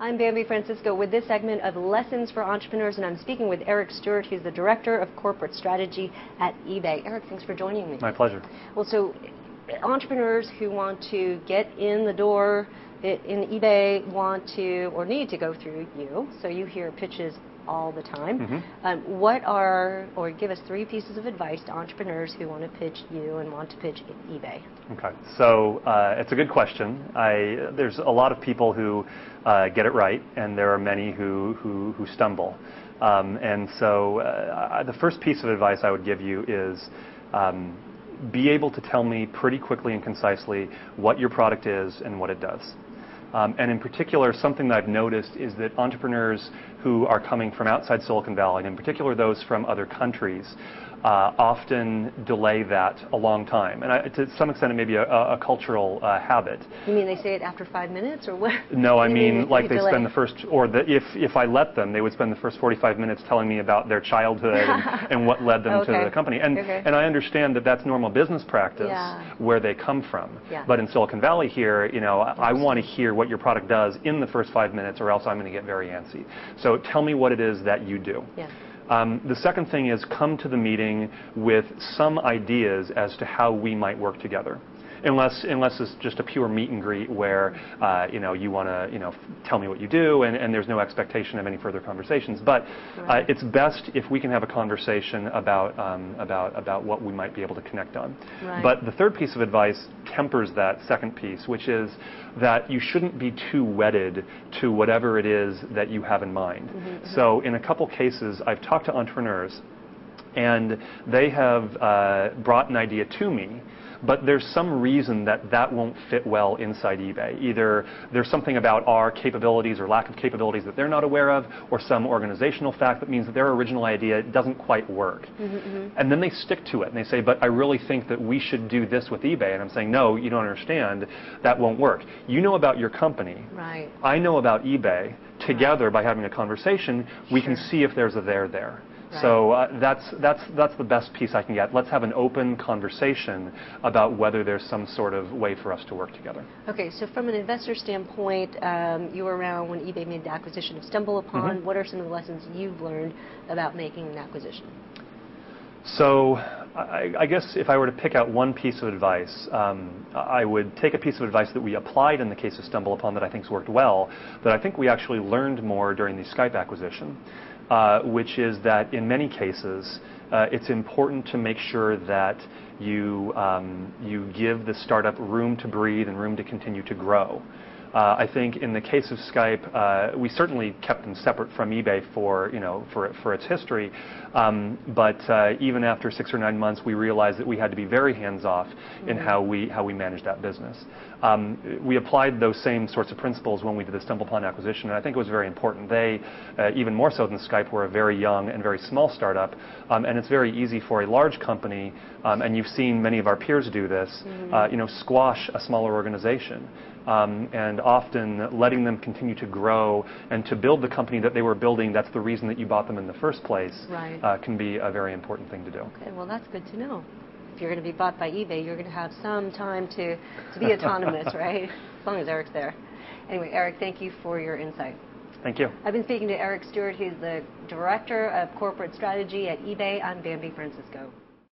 I'm Bambi Francisco with this segment of Lessons for Entrepreneurs, and I'm speaking with Eric Stewart, who's the Director of Corporate Strategy at eBay. Eric, thanks for joining me. My pleasure. Well, so entrepreneurs who want to get in the door in eBay want to or need to go through you, so you hear pitches all the time. Give us 3 pieces of advice to entrepreneurs who want to pitch you and want to pitch eBay. Okay, so it's a good question. There's a lot of people who get it right, and there are many who stumble. The first piece of advice I would give you is be able to tell me pretty quickly and concisely what your product is and what it does. And in particular, something that I've noticed is that entrepreneurs who are coming from outside Silicon Valley, and in particular those from other countries, often delay that a long time. And to some extent, it may be a cultural habit. You mean they say it after 5 minutes, or what? No, I mean like they spend the first, if I let them, they would spend the first 45 minutes telling me about their childhood and what led them to the company. And I understand that that's normal business practice where they come from. Yeah. But in Silicon Valley here, I want to hear what your product does in the first 5 minutes, or else I'm going to get very antsy. So tell me what it is that you do. Yeah. The second thing is come to the meeting with some ideas as to how we might work together. Unless it's just a pure meet and greet where you want to tell me what you do and there's no expectation of any further conversations. But it's best if we can have a conversation about what we might be able to connect on. Right. But the third piece of advice tempers that second piece, which is that you shouldn't be too wedded to whatever it is that you have in mind. Mm-hmm. So in a couple cases, I've talked to entrepreneurs and they have brought an idea to me, but there's some reason that won't fit well inside eBay. Either there's something about our capabilities or lack of capabilities that they're not aware of, or some organizational fact that means that their original idea doesn't quite work. Mm-hmm. And then they stick to it and they say, but I really think that we should do this with eBay. And I'm saying, no, you don't understand. That won't work. You know about your company. Right. I know about eBay. Together, by having a conversation, we can see if there's a there. Right. So that's the best piece I can get. Let's have an open conversation about whether there's some sort of way for us to work together. Okay, so from an investor standpoint, you were around when eBay made the acquisition of StumbleUpon. Mm-hmm. What are some of the lessons you've learned about making an acquisition? So I guess if I were to pick out one piece of advice, I would take a piece of advice that we applied in the case of StumbleUpon that I think's worked well, that I think we actually learned more during the Skype acquisition. Which is that in many cases, it's important to make sure that you give the startup room to breathe and room to continue to grow. I think in the case of Skype, we certainly kept them separate from eBay for its history, but even after 6 or 9 months, we realized that we had to be very hands-off in how we managed that business. We applied those same sorts of principles when we did the StumbleUpon acquisition, and I think it was very important. They, even more so than Skype, were a very young and very small startup, and it's very easy for a large company, and you've seen many of our peers do this, squash a smaller organization. And often letting them continue to grow and to build the company that they were building, that's the reason that you bought them in the first place, can be a very important thing to do. Okay, well that's good to know. If you're going to be bought by eBay, you're going to have some time to be autonomous, right? As long as Eric's there. Anyway, Eric, thank you for your insight. Thank you. I've been speaking to Eric Stewart. He's the Director of Corporate Strategy at eBay. I'm Bambi Francisco.